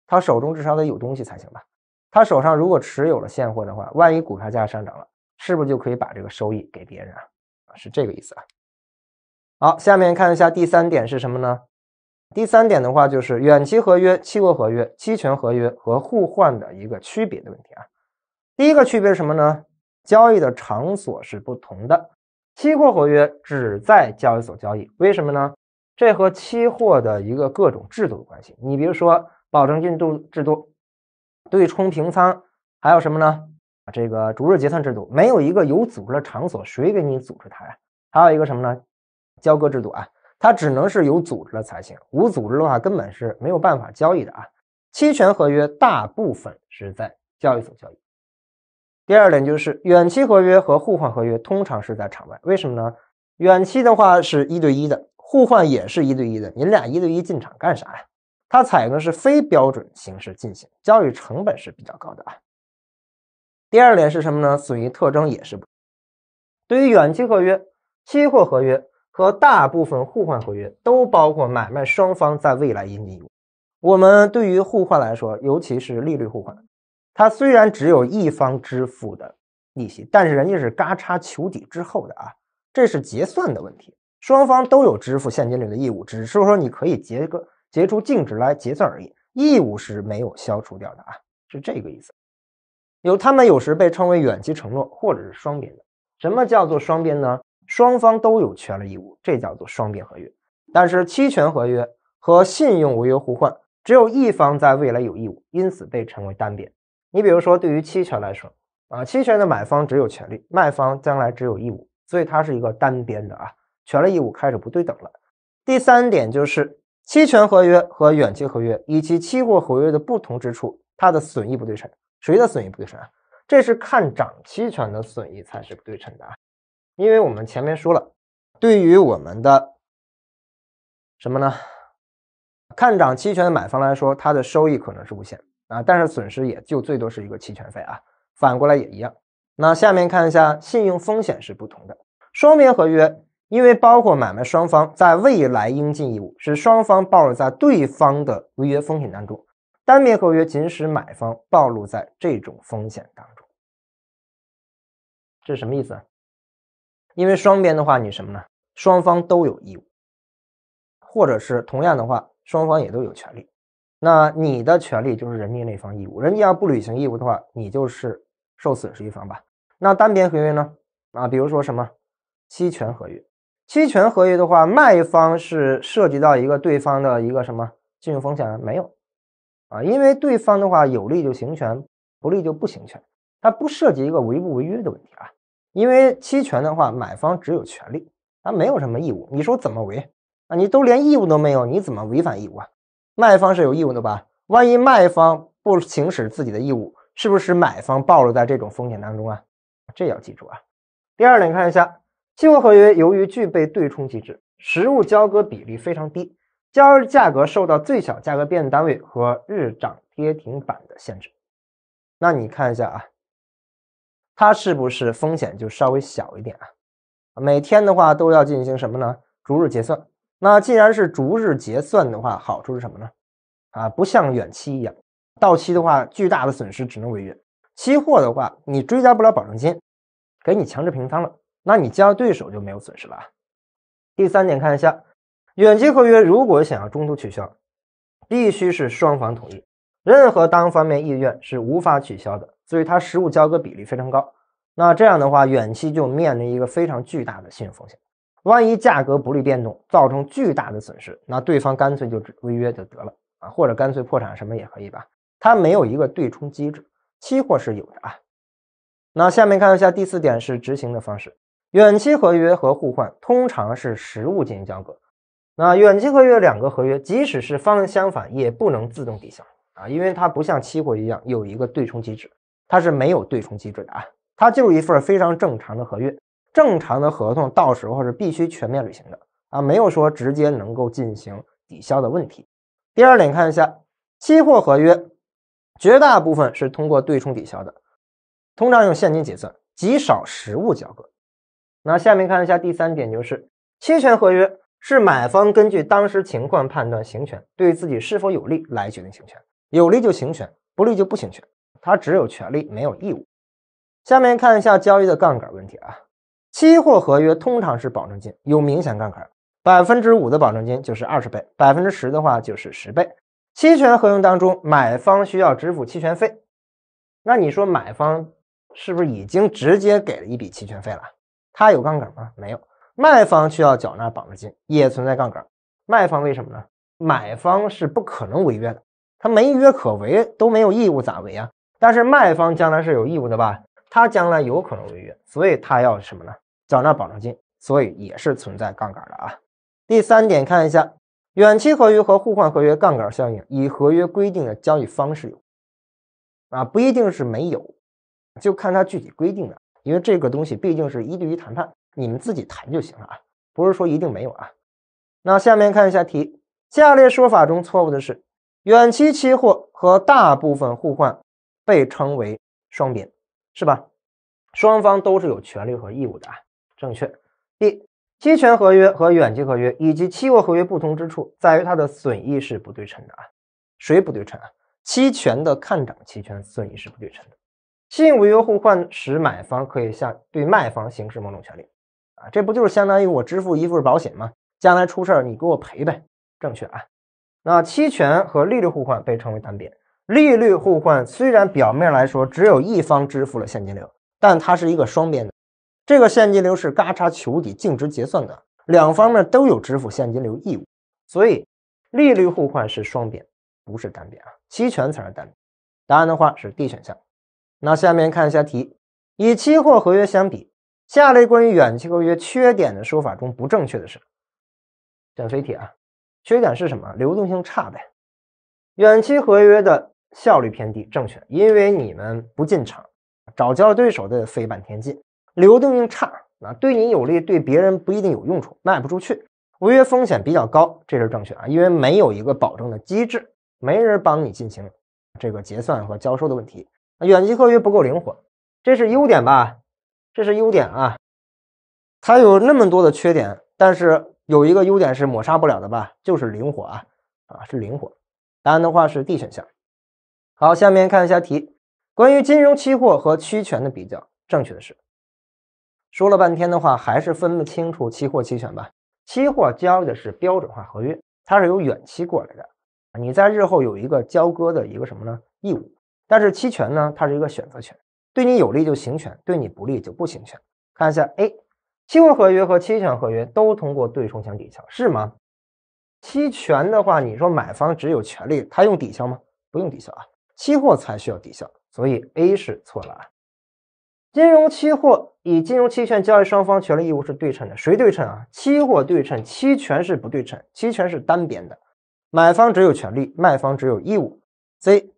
他手中至少得有东西才行吧？他手上如果持有了现货的话，万一股票价上涨了，是不是就可以把这个收益给别人是这个意思好，下面看一下第3点是什么呢？第3点的话就是远期合约、期货合约、期权合约和互换的一个区别的问题第一个区别是什么呢？交易的场所是不同的。期货合约只在交易所交易，为什么呢？这和期货的一个各种制度有关系。你比如说保证金制度、对冲平仓，还有什么呢？这个逐日结算制度，没有一个有组织的场所，谁给你组织它呀？还有一个什么呢？交割制度它只能是有组织的才行，无组织的话根本是没有办法交易的期权合约大部分是在交易所交易，第二点就是远期合约和互换合约通常是在场外，为什么呢？远期的话是1对1的，互换也是1对1的，你俩1对1进场干啥呀？它采用的是非标准形式进行，交易成本是比较高的啊。第二点是什么呢？损益特征也是不同。对于远期合约、期货合约和大部分互换合约都包括买卖双方在未来应进义务。我们对于互换来说，尤其是利率互换，它虽然只有一方支付的利息，但是人家是嘎叉求底之后的啊，这是结算的问题，双方都有支付现金流的义务，只是说你可以结出净值来结算而已，义务是没有消除掉的啊，是这个意思。他们有时被称为远期承诺或者是双边的。什么叫做双边呢？双方都有权利义务，这叫做双边合约。但是期权合约和信用违约互换只有一方在未来有义务，因此被称为单边。你比如说对于期权来说期权的买方只有权利，卖方将来只有义务，所以它是一个单边的啊，权利义务开始不对等了。第三点就是期权合约和远期合约以及期货合约的不同之处，它的损益不对称。谁的损益不对称啊？这是看涨期权的损益才是不对称的啊，因为我们前面说了，对于我们的什么呢？看涨期权的买方来说，它的收益可能是无限啊，但是损失也就最多是一个期权费啊，反过来也一样。那下面看一下信用风险是不同的。双边合约因为包括买卖双方在未来应尽义务，使双方暴露在对方的违约风险当中。单边合约仅使买方暴露在这种风险当中。这是什么意思？因为双边的话，你什么呢？双方都有义务，或者是同样的话，双方也都有权利。那你的权利就是人家那方义务，人家要不履行义务的话，你就是受损失一方吧。那单边合约呢？比如说什么期权合约？期权合约的话，卖方是涉及到一个对方的一个什么信用风险没有因为对方的话有利就行权，不利就不行权，它不涉及一个违不违约的问题啊。因为期权的话，买方只有权利，它没有什么义务。你说怎么违你都连义务都没有，你怎么违反义务啊？卖方是有义务的吧？万一卖方不行使自己的义务，是不是买方暴露在这种风险当中啊？这要记住啊。第二点，看一下期货合约，由于具备对冲机制，实物交割比例非常低，交易价格受到最小价格变动单位和日涨跌停板的限制。那你看一下它是不是风险就稍微小一点每天的话都要进行什么呢？逐日结算。那既然是逐日结算的话，好处是什么呢？不像远期一样，到期的话巨大的损失只能违约。期货的话，你追加不了保证金，给你强制平仓了，那你交易对手就没有损失了第三点，看一下远期合约，如果想要中途取消，必须是双方同意，任何单方面意愿是无法取消的，所以它实物交割比例非常高。那这样的话，远期就面临一个非常巨大的信用风险。万一价格不利变动，造成巨大的损失，那对方干脆就违约就得了或者干脆破产什么也可以吧。它没有一个对冲机制，期货是有的那下面看一下第四点是执行的方式。远期合约和互换通常是实物进行交割。那远期合约两个合约，即使是方向相反，也不能自动抵消因为它不像期货一样有一个对冲机制，它是没有对冲机制的它就是一份非常正常的合约。正常的合同到时候是必须全面履行的没有说直接能够进行抵消的问题。第二点，看一下期货合约，绝大部分是通过对冲抵消的，通常用现金结算，极少实物交割。那下面看一下第三点，就是期权合约是买方根据当时情况判断行权，对自己是否有利来决定行权，有利就行权，不利就不行权，它只有权利没有义务。下面看一下交易的杠杆问题期货合约通常是保证金，有明显杠杆，5%的保证金就是20倍，10%的话就是10倍。期权合约当中，买方需要支付期权费，那你说买方是不是已经直接给了一笔期权费了？他有杠杆吗？没有。卖方需要缴纳保证金，也存在杠杆。卖方为什么呢？买方是不可能违约的，他没约可违，都没有义务咋违但是卖方将来是有义务的吧？他将来有可能违约，所以他要什么呢？缴纳保证金，所以也是存在杠杆的第三点，看一下远期合约和互换合约杠杆效应与合约规定的交易方式有不一定是没有就看它具体规定的，因为这个东西毕竟是一对一谈判，你们自己谈就行了啊，不是说一定没有啊。那下面看一下题，下列说法中错误的是，远期期货和大部分互换被称为双边，是吧？双方都是有权利和义务的啊，正确。B，期权合约和远期合约以及期货合约不同之处在于它的损益是不对称的啊。谁不对称啊？期权的看涨期权损益是不对称的。信违约互换使买方可以向对卖方行使某种权利啊，这不就是相当于我支付一份保险吗？将来出事你给我赔呗，正确啊。那期权和利率互换被称为单边，利率互换虽然表面来说只有一方支付了现金流，但它是一个双边的，这个现金流是嘎嚓求底净值结算的，两方面都有支付现金流义务，所以利率互换是双边，不是单边啊，期权才是单边。答案的话是 D 选项。那下面看一下题，以期货合约相比，下列关于远期合约缺点的说法中不正确的是，减肥题啊，缺点是什么？流动性差呗。远期合约的效率偏低，正确，因为你们不进场，找交易对手的费半天劲，流动性差啊，对你有利，对别人不一定有用处，卖不出去，违约风险比较高，这是正确啊，因为没有一个保证的机制，没人帮你进行这个结算和交收的问题。远期合约不够灵活，这是优点吧？这是优点啊。它有那么多的缺点，但是有一个优点是抹杀不了的吧，就是灵活啊，是灵活。答案的话是 D 选项。好，下面看一下题，关于金融期货和期权的比较，正确的是，说了半天的话，还是分不清楚期货期权吧。期货交易的是标准化合约，它是由远期过来的，你在日后有一个交割的一个什么呢？义务。但是期权呢，它是一个选择权，对你有利就行权，对你不利就不行权。看一下 A， 期货合约和期权合约都通过对冲相抵消，是吗？期权的话，你说买方只有权利，他用抵消吗？不用抵消啊，期货才需要抵消，所以 A 是错了啊。金融期货以金融期权交易双方权利义务是对称的，谁对称啊？期货对称，期权是不对称，期权是单边的，买方只有权利，卖方只有义务。C，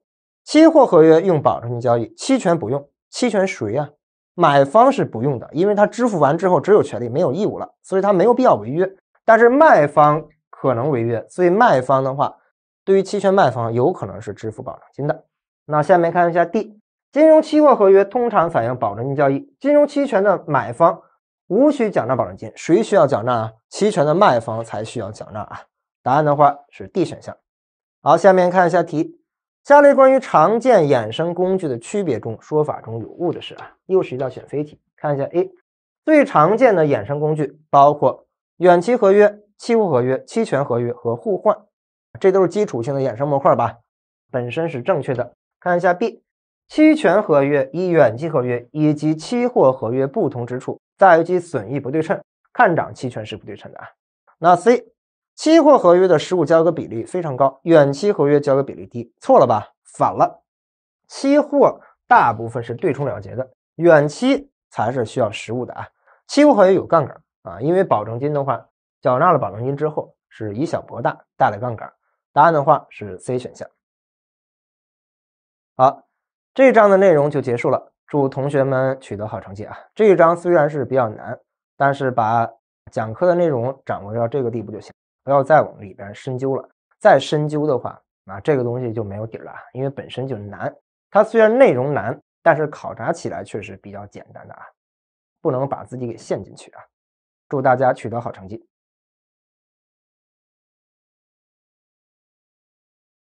期货合约用保证金交易，期权不用，期权谁啊？买方是不用的，因为他支付完之后只有权利没有义务了，所以他没有必要违约。但是卖方可能违约，所以卖方的话，对于期权卖方有可能是支付保证金的。那下面看一下 D， 金融期货合约通常采用保证金交易，金融期权的买方无需缴纳保证金，谁需要缴纳啊？期权的卖方才需要缴纳啊。答案的话是 D 选项。好，下面看一下题。下列关于常见衍生工具的区别中，说法中有误的是啊，又是一道选非题。看一下 A， 最常见的衍生工具包括远期合约、期货合约、期权合约和互换，这都是基础性的衍生模块吧，本身是正确的。看一下 B， 期权合约与远期合约以及期货合约不同之处在于其损益不对称，看涨期权是不对称的啊。那 C，期货合约的实物交割比例非常高，远期合约交割比例低，错了吧？反了，期货大部分是对冲了结的，远期才是需要实物的啊。期货合约有杠杆啊，因为保证金的话，缴纳了保证金之后是以小博大，带了杠杆。答案的话是 C 选项。好，这一章的内容就结束了，祝同学们取得好成绩啊！这一章虽然是比较难，但是把讲课的内容掌握到这个地步就行。不要再往里边深究了，再深究的话，这个东西就没有底了，因为本身就难。它虽然内容难，但是考察起来确实比较简单的啊，不能把自己给陷进去啊。祝大家取得好成绩。